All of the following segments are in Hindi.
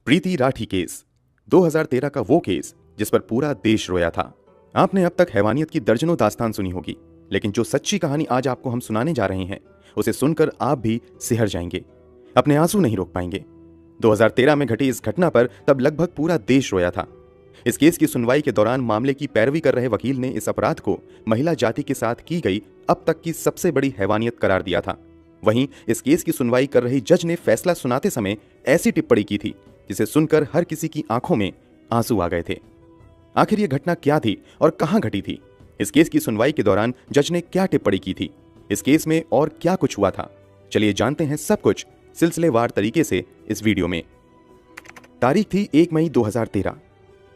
प्रीति राठी केस 2013 का वो केस जिस पर पूरा देश रोया था। आपने अब तक हैवानियत की दर्जनों दास्तान सुनी होगी, लेकिन जो सच्ची कहानी आज आपको हम सुनाने जा रहे हैं उसे सुनकर आप भी सिहर जाएंगे, अपने आंसू नहीं रोक पाएंगे। 2013 में घटी इस घटना पर तब लगभग पूरा देश रोया था। इस केस की सुनवाई के दौरान मामले की पैरवी कर रहे वकील ने इस अपराध को महिला जाति के साथ की गई अब तक की सबसे बड़ी हैवानियत करार दिया था। वहीं इस केस की सुनवाई कर रही जज ने फैसला सुनाते समय ऐसी टिप्पणी की थी जिसे सुनकर हर किसी की आंखों में आंसू आ गए थे। आखिर ये घटना क्या थी और कहां घटी थी? इस केस की सुनवाई के दौरान जज ने क्या टिप्पणी की थी? इस केस में और क्या कुछ हुआ था? चलिए जानते हैं सब कुछ सिलसिलेवार तरीके से इस वीडियो में। तारीख थी 1 मई 2013।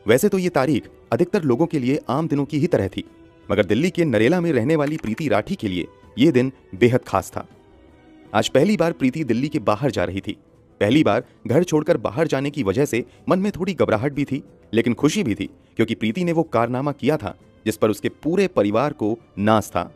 वैसे तो ये तारीख अधिकतर लोगों के लिए आम दिनों की ही तरह थी, मगर दिल्ली के नरेला में रहने वाली प्रीति राठी के लिए यह दिन बेहद खास था। आज पहली बार प्रीति दिल्ली के बाहर जा रही थी। पहली बार घर छोड़कर बाहर जाने की वजह से मन में थोड़ी घबराहट भी थी, लेकिन खुशी भी थी, क्योंकि प्रीति ने वो कारनामा किया था जिस पर उसके पूरे परिवार को नाज था।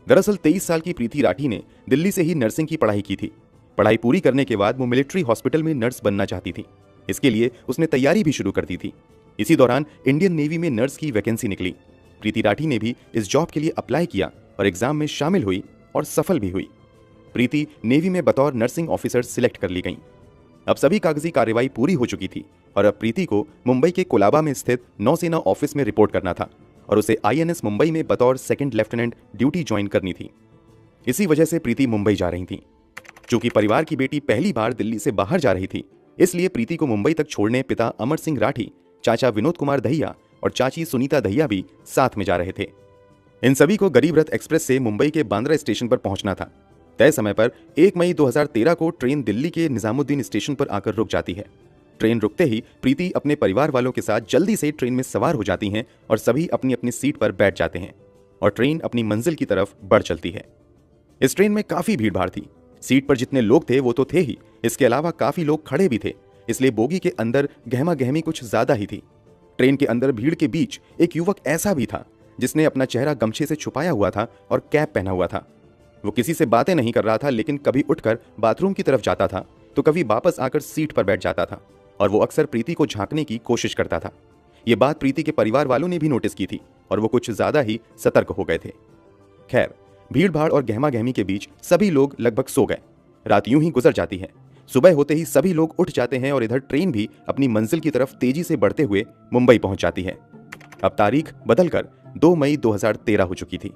दरअसल 23 साल की प्रीति राठी ने दिल्ली से ही नर्सिंग की पढ़ाई की थी। पढ़ाई पूरी करने के बाद वो मिलिट्री हॉस्पिटल में नर्स बनना चाहती थी। इसके लिए उसने तैयारी भी शुरू कर दी थी। इसी दौरान इंडियन नेवी में नर्स की वैकेंसी निकली। प्रीति राठी ने भी इस जॉब के लिए अप्लाई किया और एग्जाम में शामिल हुई और सफल भी हुई। प्रीति नेवी में बतौर नर्सिंग ऑफिसर सिलेक्ट कर ली गई। अब सभी कागजी कार्रवाई पूरी हो चुकी थी और अब प्रीति को मुंबई के कोलाबा में स्थित नौसेना ऑफिस में रिपोर्ट करना था और उसे आईएनएस मुंबई में बतौर सेकंड लेफ्टिनेंट ड्यूटी ज्वाइन करनी थी। इसी वजह से प्रीति मुंबई जा रही थी। चूंकि परिवार की बेटी पहली बार दिल्ली से बाहर जा रही थी, इसलिए प्रीति को मुंबई तक छोड़ने पिता अमर सिंह राठी, चाचा विनोद कुमार दहिया और चाची सुनीता दहिया भी साथ में जा रहे थे। इन सभी को गरीब रथ एक्सप्रेस से मुंबई के बांद्रा स्टेशन पर पहुंचना था। तय समय पर 1 मई 2013 को ट्रेन दिल्ली के निजामुद्दीन स्टेशन पर आकर रुक जाती है। ट्रेन रुकते ही प्रीति अपने परिवार वालों के साथ जल्दी से ट्रेन में सवार हो जाती हैं और सभी अपनी अपनी सीट पर बैठ जाते हैं और ट्रेन अपनी मंजिल की तरफ बढ़ चलती है। इस ट्रेन में काफी भीड़भाड़ थी। सीट पर जितने लोग थे वो तो थे ही, इसके अलावा काफी लोग खड़े भी थे, इसलिए बोगी के अंदर गहमा गहमी कुछ ज्यादा ही थी। ट्रेन के अंदर भीड़ के बीच एक युवक ऐसा भी था जिसने अपना चेहरा गमछे से छुपाया हुआ था और कैप पहना हुआ था। वो किसी से बातें नहीं कर रहा था, लेकिन कभी उठकर बाथरूम की तरफ जाता था तो कभी वापस आकर सीट पर बैठ जाता था और वो अक्सर प्रीति को झांकने की कोशिश करता था। ये बात प्रीति के परिवार वालों ने भी नोटिस की थी और वो कुछ ज्यादा ही सतर्क हो गए थे। खैर, भीड़ भाड़ और गहमा गहमी के बीच सभी लोग लगभग सो गए। रात यूं ही गुजर जाती है। सुबह होते ही सभी लोग उठ जाते हैं और इधर ट्रेन भी अपनी मंजिल की तरफ तेजी से बढ़ते हुए मुंबई पहुंच जाती है। अब तारीख बदलकर 2 मई 2013 हो चुकी थी।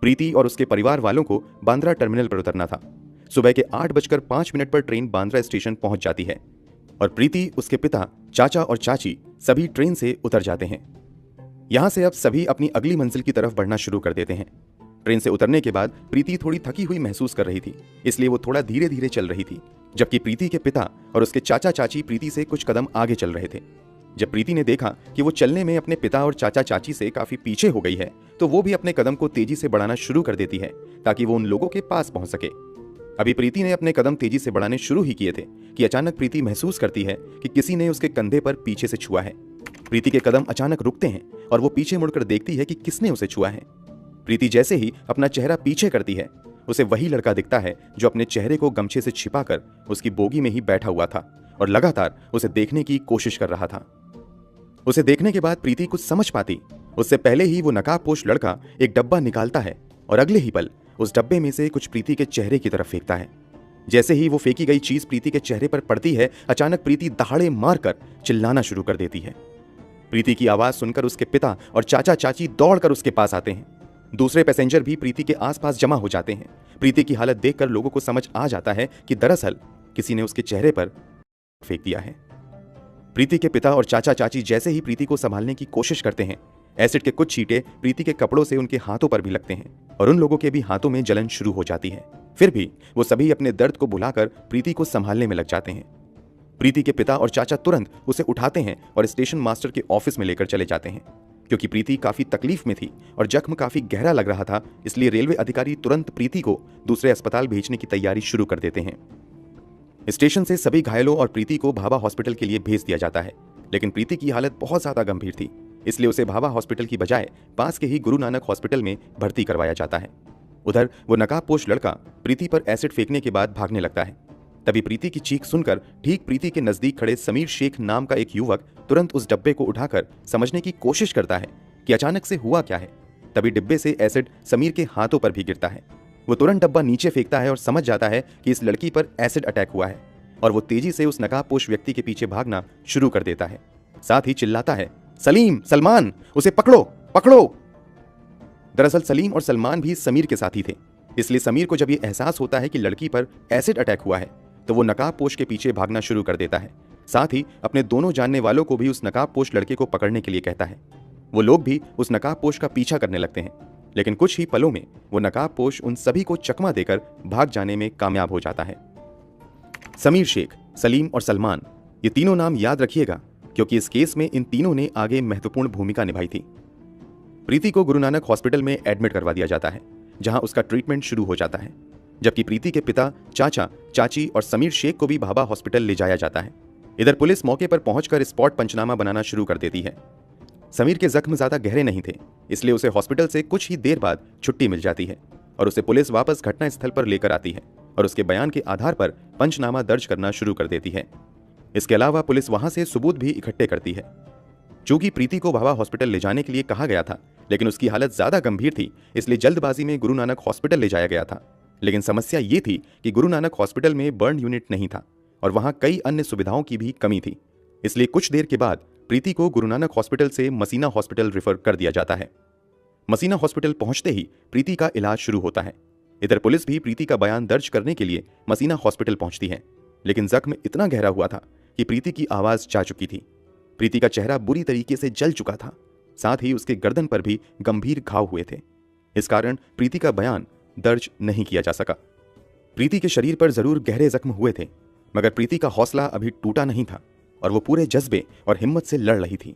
प्रीति और उसके परिवार वालों को बांद्रा टर्मिनल पर उतरना था। सुबह के 8:05 पर ट्रेन बांद्रा स्टेशन पहुंच जाती है और प्रीति, उसके पिता, चाचा और चाची सभी ट्रेन से उतर जाते हैं। यहां से अब सभी अपनी अगली मंजिल की तरफ बढ़ना शुरू कर देते हैं। ट्रेन से उतरने के बाद प्रीति थोड़ी थकी हुई महसूस कर रही थी, इसलिए वो थोड़ा धीरे धीरे चल रही थी, जबकि प्रीति के पिता और उसके चाचा चाची प्रीति से कुछ कदम आगे चल रहे थे। जब प्रीति ने देखा कि वो चलने में अपने पिता और चाचा चाची से काफी पीछे हो गई है, तो वो भी अपने कदम को तेजी से बढ़ाना शुरू कर देती है ताकि वो उन लोगों के पास पहुंच सके। अभी प्रीति ने अपने कदम तेजी से बढ़ाने शुरू ही किए थे कि अचानक प्रीति महसूस करती है कि किसी ने उसके कंधे पर पीछे से छुआ है। प्रीति के कदम अचानक रुकते हैं और वो पीछे मुड़कर देखती है कि किसने उसे छुआ है। प्रीति जैसे ही अपना चेहरा पीछे करती है, उसे वही लड़का दिखता है जो अपने चेहरे को गमछे से छिपाकर उसकी बोगी में ही बैठा हुआ था और लगातार उसे देखने की कोशिश कर रहा था। उसे देखने के बाद प्रीति कुछ समझ पाती उससे पहले ही वो नकाबपोश लड़का एक डब्बा निकालता है और अगले ही पल उस डब्बे में से कुछ प्रीति के चेहरे की तरफ फेंकता है। जैसे ही वो फेंकी गई चीज प्रीति के चेहरे पर पड़ती है, अचानक प्रीति दहाड़े मारकर चिल्लाना शुरू कर देती है। प्रीति की आवाज सुनकर उसके पिता और चाचा चाची दौड़कर उसके पास आते हैं। दूसरे पैसेंजर भी प्रीति के आसपास जमा हो जाते हैं। प्रीति की हालत देखकर लोगों को समझ आ जाता है कि दरअसल किसी ने उसके चेहरे पर फेंक दिया है। प्रीति के पिता और चाचा चाची जैसे ही प्रीति को संभालने की कोशिश करते हैं, एसिड के कुछ छींटे प्रीति के कपड़ों से उनके हाथों पर भी लगते हैं और उन लोगों के भी हाथों में जलन शुरू हो जाती है। फिर भी वो सभी अपने दर्द को भुलाकर प्रीति को संभालने में लग जाते हैं। प्रीति के पिता और चाचा तुरंत उसे उठाते हैं और स्टेशन मास्टर के ऑफिस में लेकर चले जाते हैं। क्योंकि प्रीति काफी तकलीफ में थी और जख्म काफी गहरा लग रहा था, इसलिए रेलवे अधिकारी तुरंत प्रीति को दूसरे अस्पताल भेजने की तैयारी शुरू कर देते हैं। स्टेशन से सभी घायलों और प्रीति को भाभा हॉस्पिटल के लिए भेज दिया जाता है, लेकिन प्रीति की हालत बहुत ज्यादा गंभीर थी, इसलिए उसे भाभा हॉस्पिटल की बजाय पास के ही गुरु नानक हॉस्पिटल में भर्ती करवाया जाता है। उधर वो नकाबपोश लड़का प्रीति पर एसिड फेंकने के बाद भागने लगता है। तभी प्रीति की चीख सुनकर ठीक प्रीति के नजदीक खड़े समीर शेख नाम का एक युवक तुरंत उस डब्बे को उठाकर समझने की कोशिश करता है कि अचानक से हुआ क्या है। तभी डिब्बे से एसिड समीर के हाथों पर भी गिरता है। वो तुरंत डब्बा नीचे फेंकता है और समझ जाता है कि इस लड़की पर एसिड अटैक हुआ है, और वो तेजी से उस नकाबपोश व्यक्ति के पीछे भागना शुरू कर देता है। साथ ही चिल्लाता है, सलीम, सलमान, उसे पकड़ो, पकड़ो। दरअसल सलीम और सलमान भी समीर के साथी थे, इसलिए समीर को जब ये एहसास होता है कि लड़की पर एसिड अटैक हुआ है तो वो नकाबपोश के पीछे भागना शुरू कर देता है। साथ ही अपने दोनों जानने वालों को भी उस नकाबपोश लड़के को पकड़ने के लिए कहता है। वो लोग भी उस नकाबपोश का पीछा करने लगते हैं, लेकिन कुछ ही पलों में वो नकाबपोश उन सभी को चकमा देकर भाग जाने में कामयाब हो जाता है। समीर शेख, सलीम और सलमान, ये तीनों नाम याद रखिएगा, क्योंकि इस केस में इन तीनों ने आगे महत्वपूर्ण भूमिका निभाई थी। प्रीति को गुरु नानक हॉस्पिटल में एडमिट करवा दिया जाता है, जहां उसका ट्रीटमेंट शुरू हो जाता है, जबकि प्रीति के पिता, चाचा, चाची और समीर शेख को भी भाभा हॉस्पिटल ले जाया जाता है। इधर पुलिस मौके पर पहुंचकर स्पॉट पंचनामा बनाना शुरू कर देती है। समीर के जख्म ज्यादा गहरे नहीं थे, इसलिए उसे हॉस्पिटल से कुछ ही देर बाद छुट्टी मिल जाती है और उसे पुलिस वापस घटनास्थल पर लेकर आती है और उसके बयान के आधार पर पंचनामा दर्ज करना शुरू कर देती है। इसके अलावा पुलिस वहां से सबूत भी इकट्ठे करती है। चूंकि प्रीति को भाभा हॉस्पिटल ले जाने के लिए कहा गया था, लेकिन उसकी हालत ज्यादा गंभीर थी, इसलिए जल्दबाजी में गुरु नानक हॉस्पिटल ले जाया गया था। लेकिन समस्या ये थी कि गुरु नानक हॉस्पिटल में बर्न यूनिट नहीं था और वहां कई अन्य सुविधाओं की भी कमी थी। इसलिए कुछ देर के बाद प्रीति को गुरु नानक हॉस्पिटल से मसीना हॉस्पिटल रेफर कर दिया जाता है। मसीना हॉस्पिटल पहुंचते ही प्रीति का इलाज शुरू होता है। इधर पुलिस भी प्रीति का बयान दर्ज करने के लिए मसीना हॉस्पिटल पहुंचती है, लेकिन जख्म इतना गहरा हुआ था कि प्रीति की आवाज जा चुकी थी। प्रीति का चेहरा बुरी तरीके से जल चुका था, साथ ही उसके गर्दन पर भी गंभीर घाव हुए थे। इस कारण प्रीति का बयान दर्ज नहीं किया जा सका। प्रीति के शरीर पर जरूर गहरे जख्म हुए थे, मगर प्रीति का हौसला अभी टूटा नहीं था और वो पूरे जज्बे और हिम्मत से लड़ रही थी।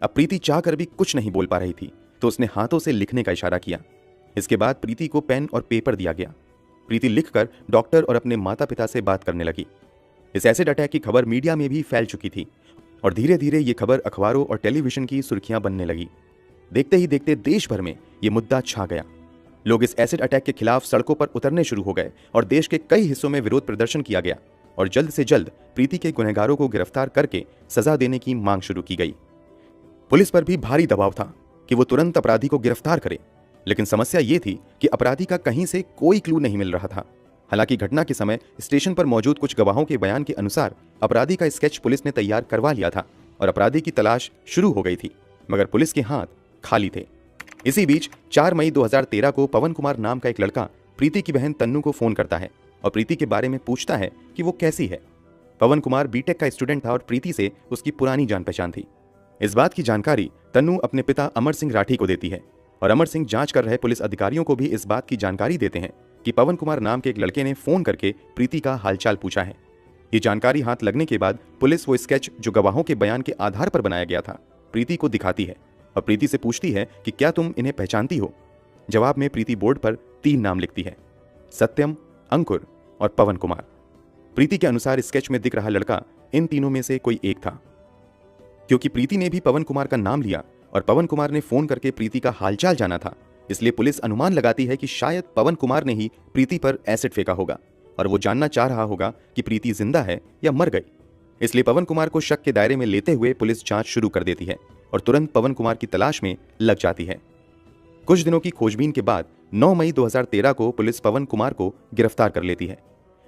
अब प्रीति चाहकर भी कुछ नहीं बोल पा रही थी, तो उसने हाथों से लिखने का इशारा किया। इसके बाद प्रीति को पेन और पेपर दिया गया। प्रीति लिखकर डॉक्टर और अपने माता पिता से बात करने लगी। इस एसिड अटैक की खबर मीडिया में भी फैल चुकी थी और धीरे धीरे ये खबर अखबारों और टेलीविजन की सुर्खियां बनने लगी। देखते ही देखते देश भर में ये मुद्दा छा गया। लोग इस एसिड अटैक के खिलाफ सड़कों पर उतरने शुरू हो गए और देश के कई हिस्सों में विरोध प्रदर्शन किया गया और जल्द से जल्द प्रीति के गुनहगारों को गिरफ्तार करके सजा देने की मांग शुरू की गई। पुलिस पर भी भारी दबाव था कि वो तुरंत अपराधी को गिरफ्तार करे, लेकिन समस्या ये थी कि अपराधी का कहीं से कोई क्लू नहीं मिल रहा था। हालांकि घटना के समय स्टेशन पर मौजूद कुछ गवाहों के बयान के अनुसार अपराधी का स्केच पुलिस ने तैयार करवा लिया था और अपराधी की तलाश शुरू हो गई थी, मगर पुलिस के हाथ खाली थे। इसी बीच 4 मई 2013 को पवन कुमार नाम का एक लड़का प्रीति की बहन तन्नू को फोन करता है और प्रीति के बारे में पूछता है कि वो कैसी है। पवन कुमार बीटेक का स्टूडेंट था और प्रीति से उसकी पुरानी जान पहचान थी। इस बात की जानकारी तन्नू अपने पिता अमर सिंह राठी को देती है और अमर सिंह जांच कर रहे पुलिस अधिकारियों को भी इस बात की जानकारी देते हैं कि पवन कुमार नाम के एक लड़के ने फोन करके प्रीति का हालचाल पूछा है। ये जानकारी हाथ लगने के बाद पुलिस वो स्केच जो गवाहों के बयान के आधार पर बनाया गया था प्रीति को दिखाती है और प्रीति से पूछती है कि क्या तुम इन्हें पहचानती हो। जवाब में प्रीति बोर्ड पर 3 नाम लिखती है, सत्यम, अंकुर और पवन कुमार। प्रीति के अनुसार स्केच में दिख रहा लड़का इन तीनों में से कोई एक था। क्योंकि प्रीति ने भी पवन कुमार का नाम लिया और पवन कुमार ने फोन करके प्रीति का हालचाल जाना था, इसलिए पुलिस अनुमान लगाती है कि शायद पवन कुमार ने ही प्रीति पर एसिड फेंका होगा और वो जानना चाह रहा होगा कि प्रीति जिंदा है या मर गई। इसलिए पवन कुमार को शक के दायरे में लेते हुए पुलिस जांच शुरू कर देती है और तुरंत पवन कुमार की तलाश में लग जाती है। कुछ दिनों की खोजबीन के बाद 9 मई 2013 को पुलिस पवन कुमार को गिरफ्तार कर लेती है।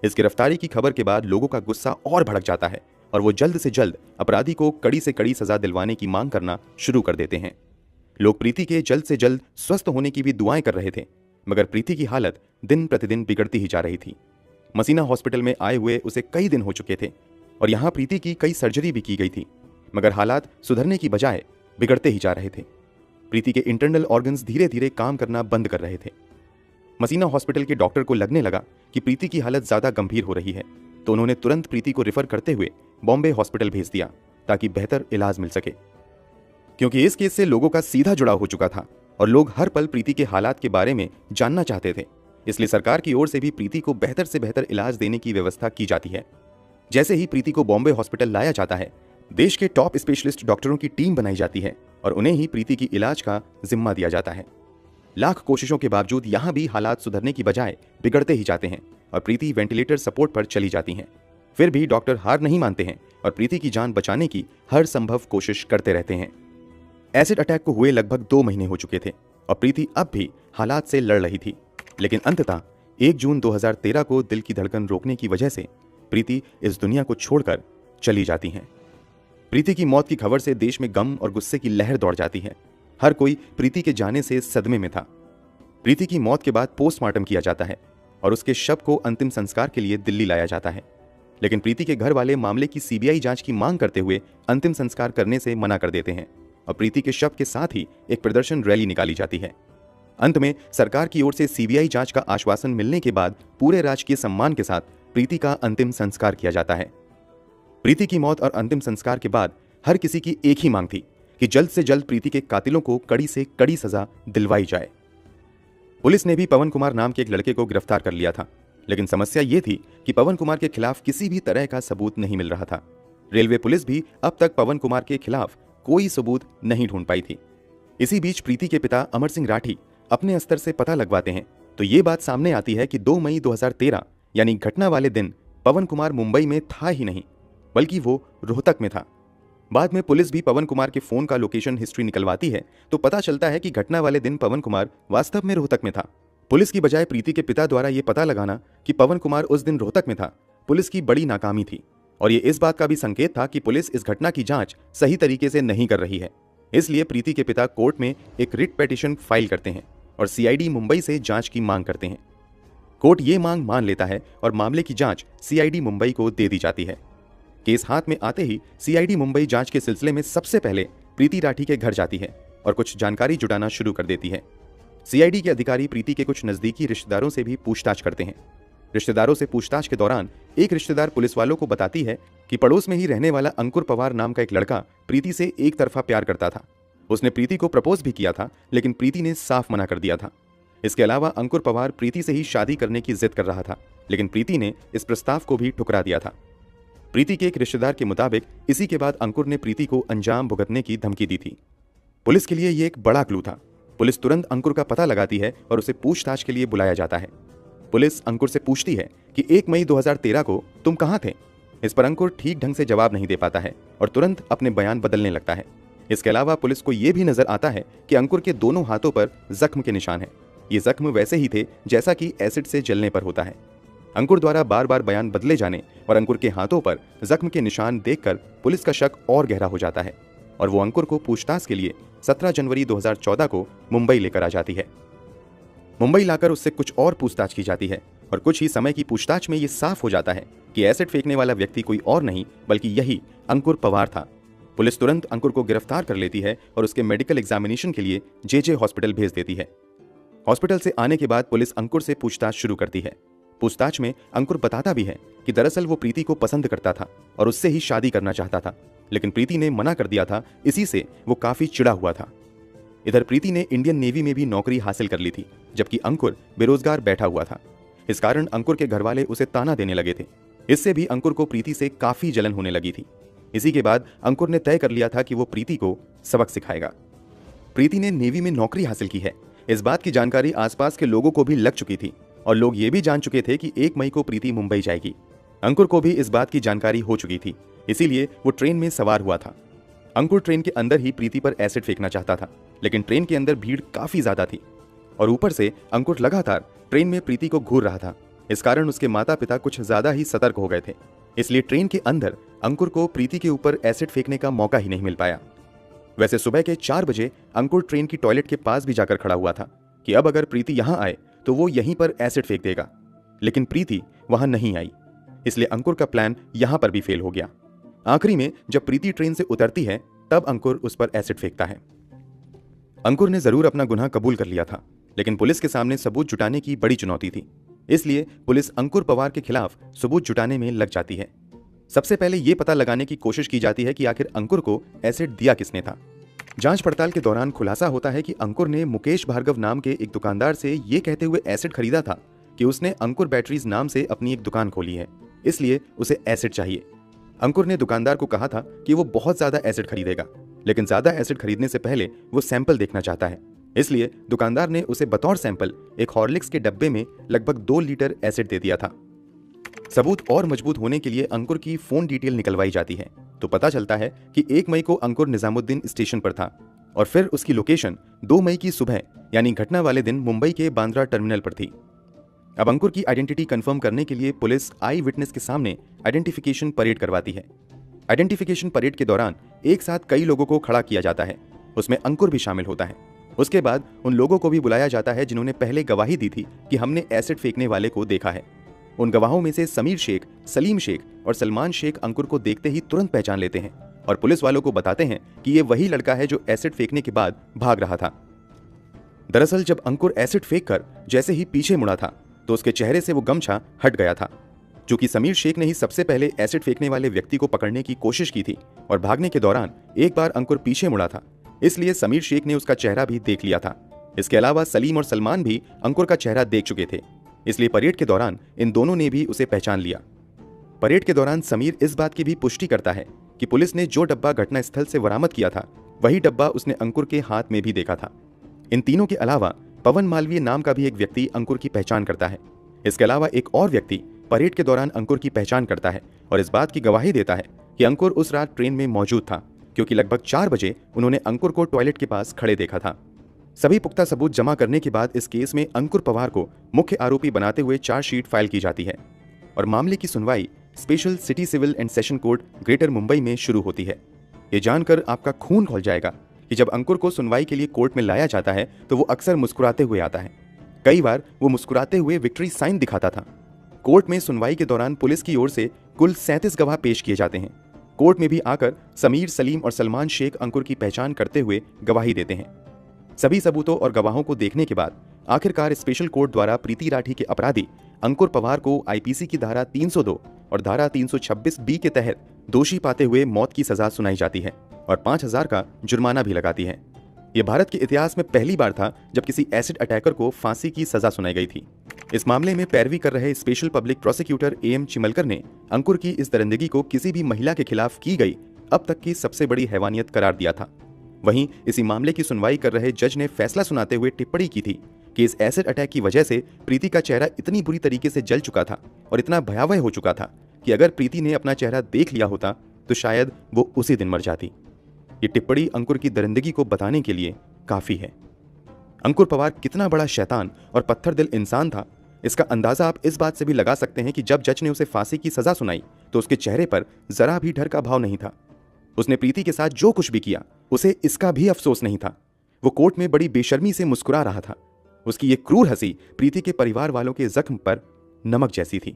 इस गिरफ्तारी की खबर के बाद लोगों का गुस्सा और भड़क जाता है और वो जल्द से जल्द अपराधी को कड़ी से कड़ी सजा दिलवाने की मांग करना शुरू कर देते हैं। लोग प्रीति के जल्द से जल्द स्वस्थ होने की भी दुआएं कर रहे थे, मगर प्रीति की हालत दिन प्रतिदिन बिगड़ती ही जा रही थी। मसीना हॉस्पिटल में आए हुए उसे कई दिन हो चुके थे और यहाँ प्रीति की कई सर्जरी भी की गई थी, मगर हालात सुधरने की बजाय बिगड़ते ही जा रहे थे। प्रीति के इंटरनल ऑर्गन्स धीरे धीरे काम करना बंद कर रहे थे। मसीना हॉस्पिटल के डॉक्टर को लगने लगा कि प्रीति की हालत ज्यादा गंभीर हो रही है, तो उन्होंने तुरंत प्रीति को रेफर करते हुए बॉम्बे हॉस्पिटल भेज दिया ताकि बेहतर इलाज मिल सके। क्योंकि इस केस से लोगों का सीधा जुड़ाव हो चुका था और लोग हर पल प्रीति के हालात के बारे में जानना चाहते थे, इसलिए सरकार की ओर से भी प्रीति को बेहतर से बेहतर इलाज देने की व्यवस्था की जाती है। जैसे ही प्रीति को बॉम्बे हॉस्पिटल लाया जाता है, देश के टॉप स्पेशलिस्ट डॉक्टरों की टीम बनाई जाती है और उन्हें ही प्रीति की इलाज का जिम्मा दिया जाता है। लाख कोशिशों के बावजूद यहाँ भी हालात सुधरने की बजाय बिगड़ते ही जाते हैं और प्रीति वेंटिलेटर सपोर्ट पर चली जाती हैं। फिर भी डॉक्टर हार नहीं मानते हैं और प्रीति की जान बचाने की हर संभव कोशिश करते रहते हैं। एसिड अटैक को हुए लगभग 2 महीने हो चुके थे और प्रीति अब भी हालात से लड़ रही थी, लेकिन अंततः 1 जून 2013 को दिल की धड़कन रोकने की वजह से प्रीति इस दुनिया को छोड़कर चली जाती हैं। प्रीति की मौत की खबर से देश में गम और गुस्से की लहर दौड़ जाती है। हर कोई प्रीति के जाने से सदमे में था। प्रीति की मौत के बाद पोस्टमार्टम किया जाता है और उसके शव को अंतिम संस्कार के लिए दिल्ली लाया जाता है, लेकिन प्रीति के घर वाले मामले की सीबीआई जांच की मांग करते हुए अंतिम संस्कार करने से मना कर देते हैं और प्रीति के शव के साथ ही एक प्रदर्शन रैली निकाली जाती है। अंत में सरकार की ओर से सीबीआई जांच का आश्वासन मिलने के बाद पूरे राजकीय सम्मान के साथ प्रीति का अंतिम संस्कार किया जाता है। प्रीति की मौत और अंतिम संस्कार के बाद हर किसी की एक ही मांग थी कि जल्द से जल्द प्रीति के कातिलों को कड़ी से कड़ी सजा दिलवाई जाए। पुलिस ने भी पवन कुमार नाम के एक लड़के को गिरफ्तार कर लिया था, लेकिन समस्या ये थी कि पवन कुमार के खिलाफ किसी भी तरह का सबूत नहीं मिल रहा था। रेलवे पुलिस भी अब तक पवन कुमार के खिलाफ कोई सबूत नहीं ढूंढ पाई थी। इसी बीच प्रीति के पिता अमर सिंह राठी अपने स्तर से पता लगवाते हैं तो ये बात सामने आती है कि 2 मई 2013 यानी घटना वाले दिन पवन कुमार मुंबई में था ही नहीं, बल्कि वो रोहतक में था। बाद में पुलिस भी पवन कुमार के फोन का लोकेशन हिस्ट्री निकलवाती है तो पता चलता है कि घटना वाले दिन पवन कुमार वास्तव में रोहतक में था। पुलिस की बजाय प्रीति के पिता द्वारा यह पता लगाना कि पवन कुमार उस दिन रोहतक में था, पुलिस की बड़ी नाकामी थी और ये इस बात का भी संकेत था कि पुलिस इस घटना की जांच सही तरीके से नहीं कर रही है। इसलिए प्रीति के पिता कोर्ट में एक रिट पिटीशन फाइल करते हैं और सीआईडी मुंबई से जांच की मांग करते हैं। कोर्ट ये मांग मान लेता है और मामले की जांच सीआईडी मुंबई को दे दी जाती है। केस हाथ में आते ही सीआईडी मुंबई जांच के सिलसिले में सबसे पहले प्रीति राठी के घर जाती है और कुछ जानकारी जुटाना शुरू कर देती है। सीआईडी के अधिकारी प्रीति के कुछ नजदीकी रिश्तेदारों से भी पूछताछ करते हैं। रिश्तेदारों से पूछताछ के दौरान एक रिश्तेदार पुलिस वालों को बताती है कि पड़ोस में ही रहने वाला अंकुर पवार नाम का एक लड़का प्रीति से एक तरफा प्यार करता था। उसने प्रीति को प्रपोज भी किया था, लेकिन प्रीति ने साफ मना कर दिया था। इसके अलावा अंकुर पवार प्रीति से ही शादी करने की जिद कर रहा था, लेकिन प्रीति ने इस प्रस्ताव को भी ठुकरा दिया था। प्रीति के एक रिश्तेदार के मुताबिक इसी के बाद अंकुर ने प्रीति को अंजाम भुगतने की धमकी दी थी। पुलिस के लिए ये एक बड़ा क्लू था। पुलिस तुरंत अंकुर का पता लगाती है और उसे पूछताछ के लिए बुलाया जाता है। पुलिस अंकुर से पूछती है कि 1 मई 2013 को तुम कहां थे। इस पर अंकुर ठीक ढंग से जवाब नहीं दे पाता है और तुरंत अपने बयान बदलने लगता है। इसके अलावा पुलिस को यह भी नजर आता है कि अंकुर के दोनों हाथों पर जख्म के निशान हैं। ये जख्म वैसे ही थे जैसा कि एसिड से जलने पर होता है। अंकुर द्वारा बार बार बयान बदले जाने और अंकुर के हाथों पर जख्म के निशान देखकर पुलिस का शक और गहरा हो जाता है और वो अंकुर को पूछताछ के लिए 17 जनवरी 2014 को मुंबई लेकर आ जाती है। मुंबई लाकर उससे कुछ और पूछताछ की जाती है और कुछ ही समय की पूछताछ में ये साफ हो जाता है कि एसिड फेंकने वाला व्यक्ति कोई और नहीं बल्कि यही अंकुर पवार था। पुलिस तुरंत अंकुर को गिरफ्तार कर लेती है और उसके मेडिकल एग्जामिनेशन के लिए जेजे हॉस्पिटल भेज देती है। हॉस्पिटल से आने के बाद पुलिस अंकुर से पूछताछ शुरू करती है। पूछताछ में अंकुर बताता भी है कि दरअसल वो प्रीति को पसंद करता था और उससे ही शादी करना चाहता था, लेकिन प्रीति ने मना कर दिया था। इसी से वो काफी चिढ़ा हुआ था। इधर प्रीति ने इंडियन नेवी में भी नौकरी हासिल कर ली थी, जबकि अंकुर बेरोजगार बैठा हुआ था। इस कारण अंकुर के घरवाले उसे ताना देने लगे थे। इससे भी अंकुर को प्रीति से काफी जलन होने लगी थी। इसी के बाद अंकुर ने तय कर लिया था कि वो प्रीति को सबक सिखाएगा। प्रीति ने नेवी में नौकरी हासिल की है, इस बात की जानकारी आसपास के लोगों को भी लग चुकी थी और लोग ये भी जान चुके थे कि 1 मई को प्रीति मुंबई जाएगी। अंकुर को भी इस बात की जानकारी हो चुकी थी, इसीलिए वो ट्रेन में सवार हुआ था। अंकुर ट्रेन के अंदर ही प्रीति पर एसिड फेंकना चाहता था, लेकिन ट्रेन के अंदर भीड़ काफी ज्यादा थी और ऊपर से अंकुर लगातार ट्रेन में प्रीति को घूर रहा था। इस कारण उसके माता पिता कुछ ज्यादा ही सतर्क हो गए थे, इसलिए ट्रेन के अंदर अंकुर को प्रीति के ऊपर एसिड फेंकने का मौका ही नहीं मिल पाया। वैसे सुबह के 4 बजे अंकुर ट्रेन की टॉयलेट के पास भी जाकर खड़ा हुआ था कि अब अगर प्रीति यहां आए तो वो यहीं पर एसिड फेंक देगा, लेकिन प्रीति वहां नहीं आई, इसलिए अंकुर का प्लान यहां पर भी फेल हो गया। आखिरी में जब प्रीति ट्रेन से उतरती है तब अंकुर उस पर एसिड फेंकता है। अंकुर ने जरूर अपना गुनाह कबूल कर लिया था, लेकिन पुलिस के सामने सबूत जुटाने की बड़ी चुनौती थी, इसलिए पुलिस अंकुर पवार के खिलाफ सबूत जुटाने में लग जाती है। सबसे पहले यह पता लगाने की कोशिश की जाती है कि आखिर अंकुर को एसिड दिया किसने था। जांच पड़ताल के दौरान खुलासा होता है कि अंकुर ने मुकेश भार्गव नाम के एक दुकानदार से यह कहते हुए एसिड खरीदा था कि उसने अंकुर बैटरीज नाम से अपनी एक दुकान खोली है, इसलिए उसे एसिड चाहिए। अंकुर ने दुकानदार को कहा था कि वो बहुत ज्यादा एसिड खरीदेगा, लेकिन ज्यादा एसिड खरीदने से पहले वो सैंपल देखना चाहता है, इसलिए दुकानदार ने उसे बतौर सैंपल एक हॉर्लिक्स के डब्बे में लगभग 2 लीटर एसिड दे दिया था। सबूत और मजबूत होने के लिए अंकुर की फोन डिटेल निकलवाई जाती है तो पता चलता है कि 1 मई को अंकुर निजामुद्दीन स्टेशन पर था और फिर उसकी लोकेशन 2 मई की सुबह यानी घटना वाले दिन मुंबई के बांद्रा टर्मिनल पर थी। अब अंकुर की आइडेंटिटी कंफर्म करने के लिए पुलिस आई विटनेस के सामने आइडेंटिफिकेशन परेड करवाती है। आइडेंटिफिकेशन परेड के दौरान एक साथ कई लोगों को खड़ा किया जाता है, उसमें अंकुर भी शामिल होता है। उसके बाद उन लोगों को भी बुलाया जाता है जिन्होंने पहले गवाही दी थी कि हमने एसिड फेंकने वाले को देखा है। उन गवाहों में से समीर शेख, सलीम शेख और सलमान शेख अंकुर को देखते ही तुरंत पहचान लेते हैं और पुलिस वालों को बताते हैं कि ये वही लड़का है जो एसिड फेंकने के बाद भाग रहा था। दरअसल जब अंकुर एसिड फेंककर जैसे ही पीछे मुड़ा था तो उसके चेहरे से वो गमछा हट गया था। चूंकि समीर शेख ने ही सबसे पहले एसिड फेंकने वाले व्यक्ति को पकड़ने की कोशिश की थी और भागने के दौरान एक बार अंकुर पीछे मुड़ा था, इसलिए समीर शेख ने उसका चेहरा भी देख लिया था। इसके अलावा सलीम और सलमान भी अंकुर का चेहरा देख चुके थे, इसलिए परेड के दौरान इन दोनों ने भी उसे पहचान लिया। परेड के दौरान समीर इस बात की भी पुष्टि करता है कि पुलिस ने जो डब्बा घटनास्थल से बरामद किया था वही डब्बा उसने अंकुर के हाथ में भी देखा था। इन तीनों के अलावा पवन मालवीय नाम का भी एक व्यक्ति अंकुर की पहचान करता है। इसके अलावा एक और व्यक्ति परेड के दौरान अंकुर की पहचान करता है और इस बात की गवाही देता है कि अंकुर उस रात ट्रेन में मौजूद था, क्योंकि लगभग 4 बजे उन्होंने अंकुर को टॉयलेट के पास खड़े देखा था। सभी पुख्ता सबूत जमा करने के बाद इस केस में अंकुर पवार को मुख्य आरोपी बनाते हुए चार्जशीट फाइल की जाती है और मामले की सुनवाई special city civil and session court greater Mumbai में शुरू होती है। ये जानकर आपका खून खौल जाएगा कि जब अंकुर को सुनवाई के लिए कोर्ट में लाया जाता है तो वो अक्सर मुस्कुराते हुए आता है। कई बार वो मुस्कुराते हुए विक्ट्री साइन दिखाता था। कोर्ट में सुनवाई के दौरान पुलिस की ओर से कुल 37 गवाह पेश किए जाते हैं। कोर्ट में भी आकर समीर, सलीम और सलमान शेख अंकुर की पहचान करते हुए गवाही देते हैं। सभी सबूतों और गवाहों को देखने के बाद आखिरकार स्पेशल कोर्ट द्वारा प्रीति राठी के अपराधी अंकुर पवार को आईपीसी की धारा 302 और धारा 326 बी के तहत दोषी पाते हुए मौत की सजा सुनाई जाती है और 5000 का जुर्माना भी लगाती है। यह भारत के इतिहास में पहली बार था जब किसी एसिड अटैकर को फांसी की सजा सुनाई गई थी। इस मामले में पैरवी कर रहे स्पेशल पब्लिक प्रोसिक्यूटर एएम चिमलकर ने अंकुर की इस दरिंदगी को किसी भी महिला के खिलाफ की गई अब तक की सबसे बड़ी हैवानियत करार दिया था। वहीं इसी मामले की सुनवाई कर रहे जज ने फैसला सुनाते हुए टिप्पणी की थी कि इस एसिड अटैक की वजह से प्रीति का चेहरा इतनी बुरी तरीके से जल चुका था और इतना भयावह हो चुका था कि अगर प्रीति ने अपना चेहरा देख लिया होता तो शायद वो उसी दिन मर जाती। ये टिप्पणी अंकुर की दरिंदगी को बताने के लिए काफी है। अंकुर पवार कितना बड़ा शैतान और पत्थर दिल इंसान था, इसका अंदाजा आप इस बात से भी लगा सकते हैं कि जब जज ने उसे फांसी की सजा सुनाई तो उसके चेहरे पर जरा भी डर का भाव नहीं था। उसने प्रीति के साथ जो कुछ भी किया उसे इसका भी अफसोस नहीं था। वो कोर्ट में बड़ी बेशर्मी से मुस्कुरा रहा था। उसकी ये क्रूर हंसी प्रीति के परिवार वालों के जख्म पर नमक जैसी थी।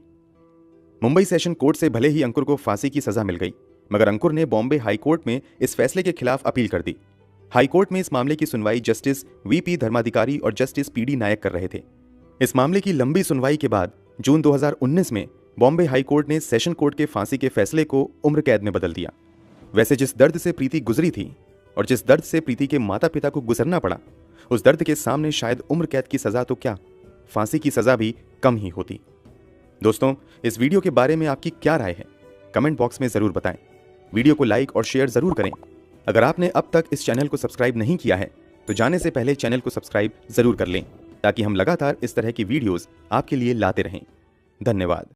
मुंबई सेशन कोर्ट से भले ही अंकुर को फांसी की सजा मिल गई, मगर अंकुर ने बॉम्बे हाई कोर्ट में इस फैसले के खिलाफ अपील कर दी। हाई कोर्ट में इस मामले की सुनवाई जस्टिस वीपी धर्माधिकारी और जस्टिस पीडी नायक कर रहे थे। इस मामले की लंबी सुनवाई के बाद जून 2019 में बॉम्बे हाई कोर्ट ने सेशन कोर्ट के फांसी के फैसले को उम्र कैद में बदल दिया। वैसे जिस दर्द से प्रीति गुजरी थी और जिस दर्द से प्रीति के माता पिता को गुजरना पड़ा, उस दर्द के सामने शायद उम्र कैद की सजा तो क्या, फांसी की सजा भी कम ही होती। दोस्तों, इस वीडियो के बारे में आपकी क्या राय है, कमेंट बॉक्स में जरूर बताएं। वीडियो को लाइक और शेयर जरूर करें। अगर आपने अब तक इस चैनल को सब्सक्राइब नहीं किया है तो जाने से पहले चैनल को सब्सक्राइब जरूर कर लें ताकि हम लगातार इस तरह की वीडियोस आपके लिए लाते रहें। धन्यवाद।